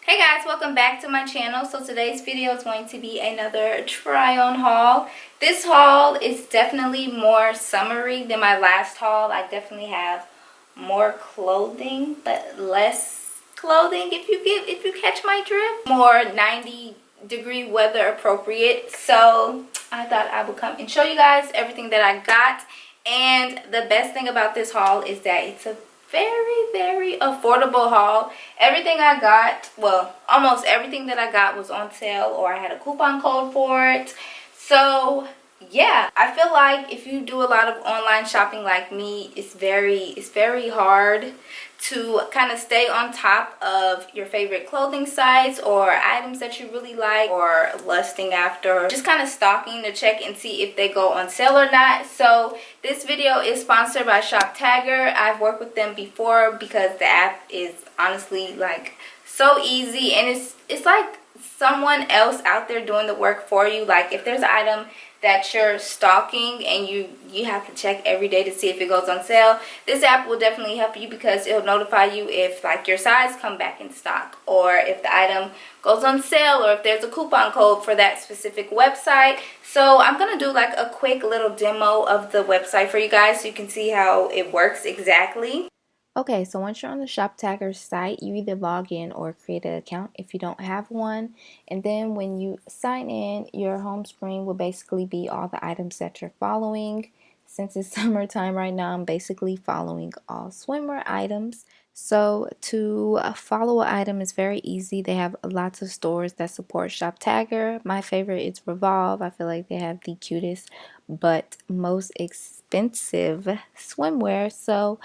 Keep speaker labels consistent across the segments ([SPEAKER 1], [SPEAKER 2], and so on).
[SPEAKER 1] Hey guys, welcome back to my channel. So today's video is going to be another try on haul. This haul is definitely more summery than my last haul. I definitely have more clothing but less clothing, if you catch my drift. More 90-degree weather appropriate. So I thought I would come and show you guys everything that I got. And the best thing about this haul is that it's a very affordable haul. Everything I got, well, almost everything that I got was on sale, or I had a coupon code for it. So yeah, I feel like if you do a lot of online shopping like me, it's very hard to kind of stay on top of your favorite clothing sites or items that you really like, or lusting after, just kind of stalking to check and see if they go on sale or not. So this video is sponsored by ShopTagger. I've worked with them before because the app is honestly like so easy, and it's like someone else out there doing the work for you. Like if there's an item that you're stalking and you have to check every day to see if it goes on sale, this app will definitely help you, because it'll notify you if like your size come back in stock, or if the item goes on sale, or if there's a coupon code for that specific website. So I'm gonna do like a quick little demo of the website for you guys so you can see how it works exactly.
[SPEAKER 2] Okay, so once you're on the ShopTagger site, you either log in or create an account if you don't have one. And then when you sign in, your home screen will basically be all the items that you're following. Since it's summertime right now, I'm basically following all swimwear items. So to follow an item is very easy. They have lots of stores that support ShopTagger. My favorite is Revolve. I feel like they have the cutest but most expensive swimwear. So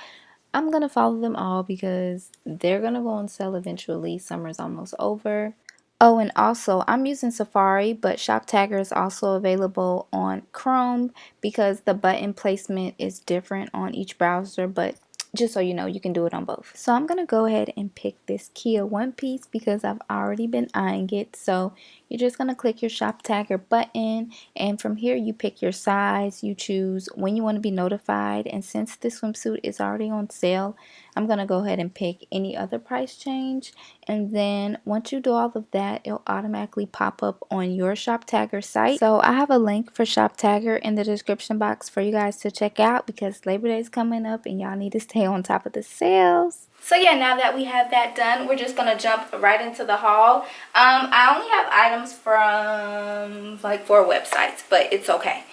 [SPEAKER 2] I'm going to follow them all because they're going to go on sale eventually. Summer's almost over. Oh, and also I'm using Safari, but ShopTagger is also available on Chrome because the button placement is different on each browser, but just so you know, you can do it on both. So I'm going to go ahead and pick this Kia one piece because I've already been eyeing it. So you're just going to click your ShopTagger button, and from here you pick your size, you choose when you want to be notified, and since this swimsuit is already on sale, I'm going to go ahead and pick any other price change. And then once you do all of that, it'll automatically pop up on your ShopTagger site. So I have a link for ShopTagger in the description box for you guys to check out, because Labor Day is coming up and y'all need to stay on top of the sales.
[SPEAKER 1] So yeah, now that we have that done, we're just gonna jump right into the haul. I only have items from like 4 websites, but it's okay.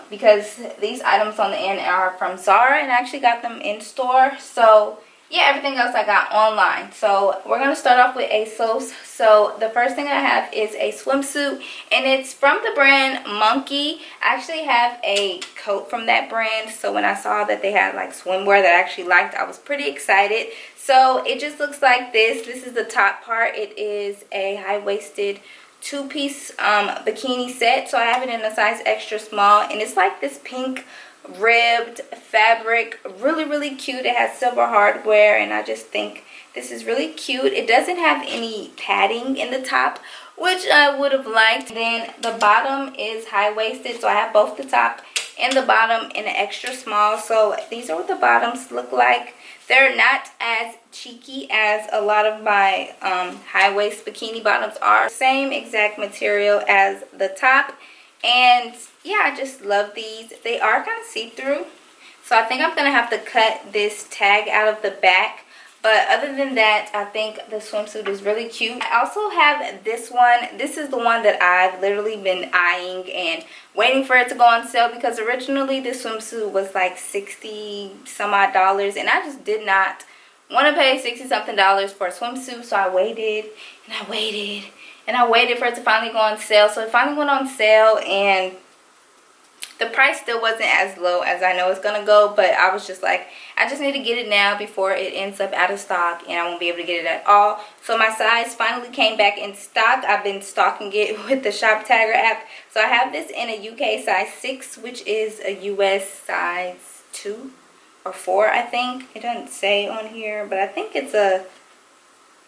[SPEAKER 1] Because these items on the end are from Zara, and I actually got them in store. So yeah, everything else I got online. So we're gonna start off with ASOS. So the first thing I have is a swimsuit, and it's from the brand Monkey. I actually have a coat from that brand, so when I saw that they had like swimwear that I actually liked, I was pretty excited. So it just looks like this. This is the top part. It is a high-waisted 2-piece bikini set. So I have it in a size extra small, and it's like this pink ribbed fabric, really cute. It has silver hardware, and I just think this is really cute. It doesn't have any padding in the top, which I would have liked. Then the bottom is high-waisted, so I have both the top and the bottom in an extra small. So these are what the bottoms look like. They're not as cheeky as a lot of my high-waist bikini bottoms are. Same exact material as the top. And yeah, I just love these. They are kind of see-through, so I think I'm gonna have to cut this tag out of the back. But other than that, I think the swimsuit is really cute. I also have this one. This is the one that I've literally been eyeing and waiting for it to go on sale, because originally this swimsuit was like $60 some odd, and I just did not want to pay $60 something for a swimsuit. So I waited and I waited and I waited for it to finally go on sale. So it finally went on sale, and the price still wasn't as low as I know it's gonna go, but I was just like, I just need to get it now before it ends up out of stock and I won't be able to get it at all. So my size finally came back in stock. I've been stocking it with the ShopTagger app. So I have this in a UK size 6, which is a US size 2 or 4, I think. It doesn't say on here, but I think it's a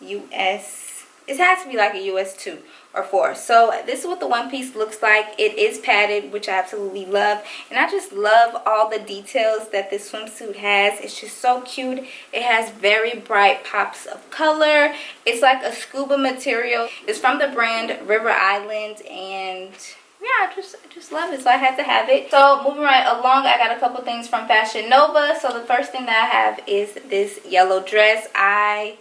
[SPEAKER 1] US it has to be like a US 2 or 4. So this is what the one piece looks like. It is padded, which I absolutely love, and I just love all the details that this swimsuit has. It's just so cute. It has very bright pops of color. It's like a scuba material. It's from the brand River Island, and yeah, I just love it, so I had to have it. So moving right along, I got a couple things from Fashion Nova. So the first thing that I have is this yellow dress. I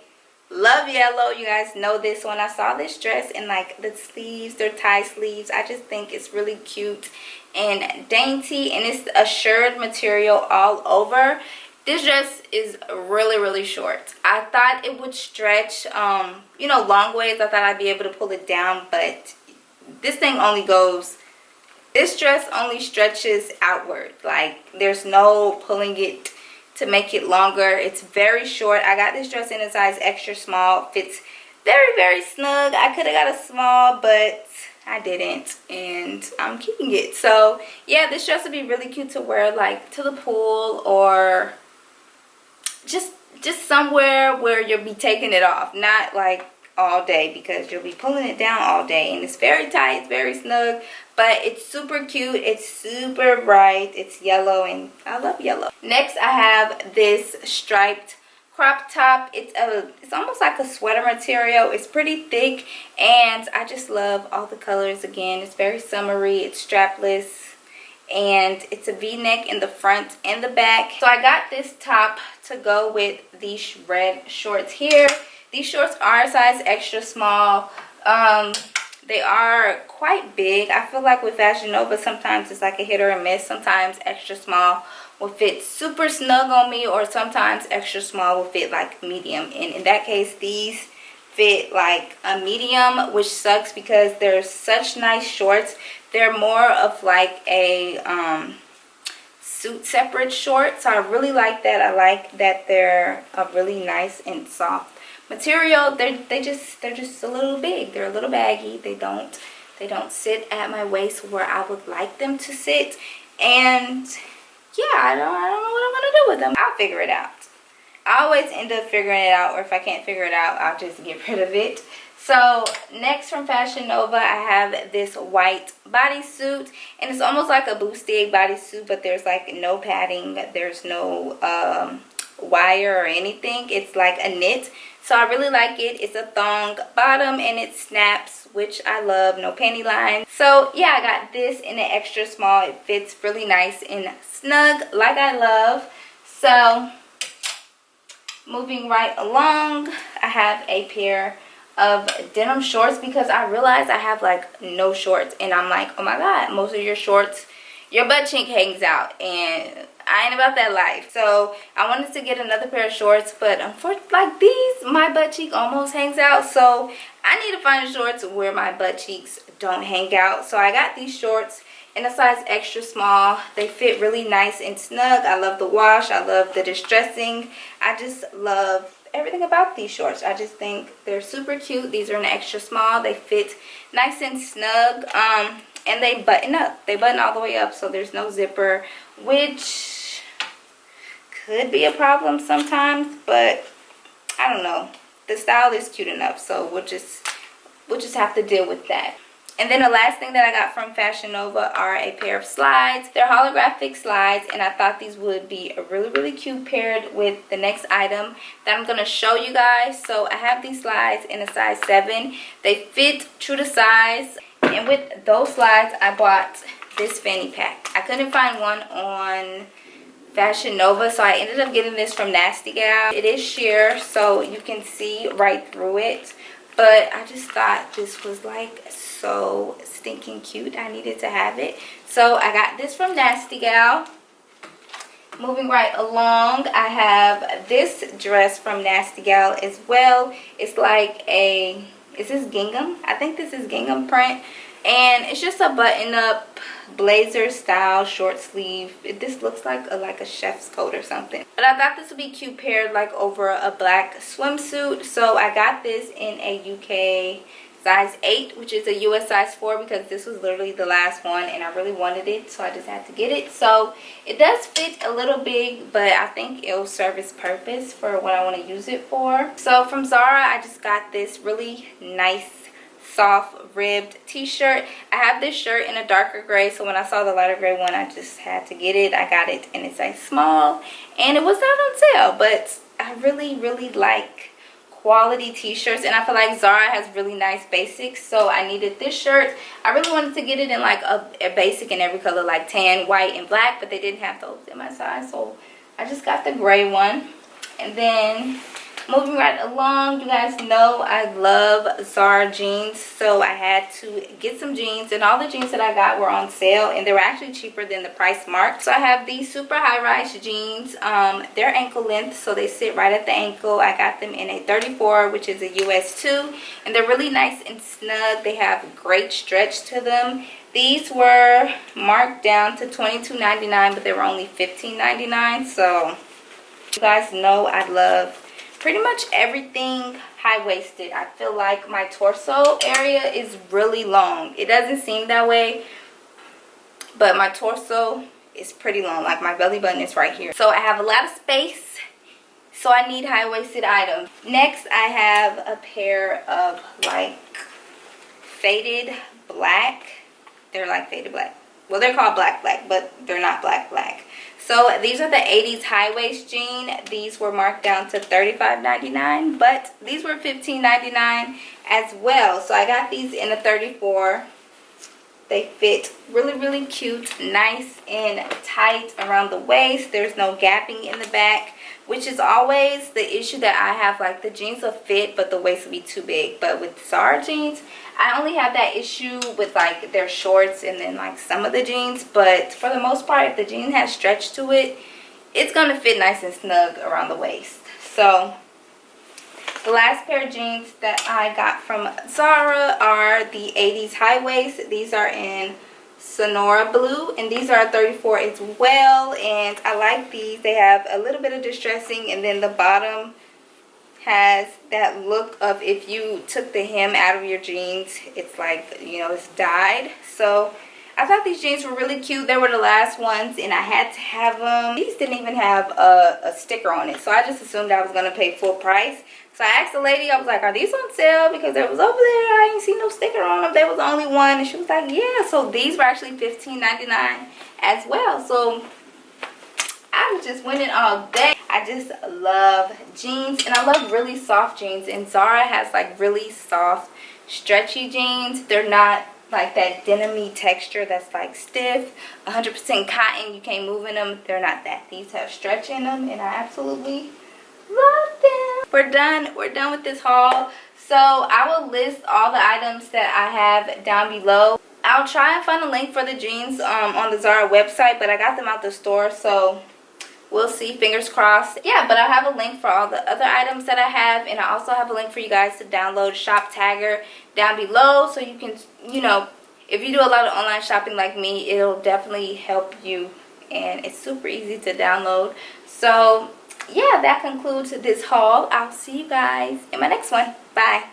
[SPEAKER 1] love yellow. You guys know this. When I saw this dress and like the sleeves, they're tie sleeves, I just think it's really cute and dainty, and it's a shirred material all over. This dress is really short. I thought it would stretch you know, long ways. I thought I'd be able to pull it down, but this thing only goes, this dress only stretches outward. Like there's no pulling it to make it longer. It's very short. I got this dress in a size extra small. Fits very snug. I could have got a small, but I didn't, and I'm keeping it. So yeah, this dress would be really cute to wear like to the pool, or just somewhere where you'll be taking it off, not like all day, because you'll be pulling it down all day. And it's very tight, it's very snug, but it's super cute. It's super bright. It's yellow, and I love yellow. Next, I have this striped crop top. It's almost like a sweater material. It's pretty thick, and I just love all the colors. Again, it's very summery. It's strapless, and it's a v-neck in the front and the back. So I got this top to go with these red shorts here. These shorts are a size extra small. They are quite big. I feel like with Fashion Nova, sometimes it's like a hit or a miss. Sometimes extra small will fit super snug on me, or sometimes extra small will fit like medium. And in that case, these fit like a medium, which sucks because they're such nice shorts. They're more of like a suit separate short, so I really like that. I like that they're a really nice and soft material. They're just a little big. They're a little baggy. They don't sit at my waist where I would like them to sit. And yeah, I don't know what I'm gonna do with them. I'll figure it out. I always end up figuring it out, or if I can't figure it out, I'll just get rid of it. So next from Fashion Nova, I have this white bodysuit, and it's almost like a bustier bodysuit, but there's like no padding, there's no wire or anything. It's like a knit, so I really like it. It's a thong bottom, and it snaps, which I love. No panty line. So yeah, I got this in an extra small. It fits really nice and snug, like I love. So moving right along, I have a pair of denim shorts, because I realized I have like no shorts, and I'm like, oh my god, most of your shorts, your butt cheek hangs out, and I ain't about that life. So I wanted to get another pair of shorts, but unfortunately, like these, my butt cheek almost hangs out, so I need to find shorts where my butt cheeks don't hang out. So I got these shorts in a size extra small. They fit really nice and snug. I love the wash. I love the distressing. I just love everything about these shorts. I just think they're super cute. These are an extra small. They fit nice and snug, and they button up. They button all the way up, so there's no zipper, which could be a problem sometimes, but I don't know. The style is cute enough, so we'll just have to deal with that. And then the last thing that I got from Fashion Nova are a pair of slides. They're holographic slides, and I thought these would be a really cute paired with the next item that I'm going to show you guys. So I have these slides in a size 7. They fit true to size, and with those slides, I bought this fanny pack. I couldn't find one on Fashion Nova, so I ended up getting this from Nasty Gal. It is sheer, so you can see right through it. But I just thought this was like so stinking cute. I needed to have it. So I got this from Nasty Gal. Moving right along, I have this dress from Nasty Gal as well. It's like a, is this gingham? I think this is gingham print. And it's just a button-up blazer style short sleeve. This looks like a chef's coat or something. But I thought this would be cute paired like over a black swimsuit. So I got this in a UK size 8, which is a US size 4, because this was literally the last one and I really wanted it, so I just had to get it. So it does fit a little big, but I think it'll serve its purpose for what I want to use it for. So from Zara, I just got this really nice soft ribbed t-shirt. I have this shirt in a darker gray, so when I saw the lighter gray one, I just had to get it. I got it in a size small and it was not on sale, but I really like quality t-shirts, and I feel like Zara has really nice basics, so I needed this shirt. I really wanted to get it in like a basic in every color, like tan, white, and black, but they didn't have those in my size, so I just got the gray one. And then moving right along, you guys know I love Zara jeans, so I had to get some jeans, and all the jeans that I got were on sale, and they were actually cheaper than the price mark. So I have these super high-rise jeans. They're ankle length, so they sit right at the ankle. I got them in a 34, which is a US 2, and they're really nice and snug. They have great stretch to them. These were marked down to $22.99, but they were only $15.99, so you guys know I love pretty much everything high-waisted. I feel like my torso area is really long. It doesn't seem that way, but my torso is pretty long. Like my belly button is right here. So I have a lot of space, so I need high-waisted items. Next, I have a pair of like faded black. They're like faded black. Well, they're called black, but they're not black. So these are the 80s high waist jean. These were marked down to $35.99, but these were $15.99 as well. So I got these in a 34. They fit really cute, nice and tight around the waist. There's no gapping in the back, which is always the issue that I have. Like the jeans will fit, but the waist will be too big. But with Zara jeans, I only have that issue with like their shorts and then like some of the jeans. But for the most part, if the jean has stretch to it, it's gonna fit nice and snug around the waist. So the last pair of jeans that I got from Zara are the 80s high waist. These are in Sonora blue, and these are 34 as well, and I like these. They have a little bit of distressing, and then the bottom has that look of if you took the hem out of your jeans, it's like, you know, it's dyed. So I thought these jeans were really cute. They were the last ones, and I had to have them. These didn't even have a sticker on it, so I just assumed I was going to pay full price. So I asked the lady, I was like, are these on sale? Because it was over there, I didn't see no sticker on them. They was the only one. And she was like, yeah. So these were actually $15.99 as well. So I was just winning all day. I just love jeans, and I love really soft jeans. And Zara has like really soft, stretchy jeans. They're not like that denim-y texture that's like stiff, 100% cotton. You can't move in them. They're not that. These have stretch in them, and I absolutely love them. We're done with this haul. So I will list all the items that I have down below. I'll try and find a link for the jeans on the Zara website, but I got them out the store, so we'll see, fingers crossed. Yeah, but I have a link for all the other items that I have, and I also have a link for you guys to download Shop Tagger down below, so you can, you know, if you do a lot of online shopping like me, it'll definitely help you, and it's super easy to download. So yeah, that concludes this haul. I'll see you guys in my next one. Bye.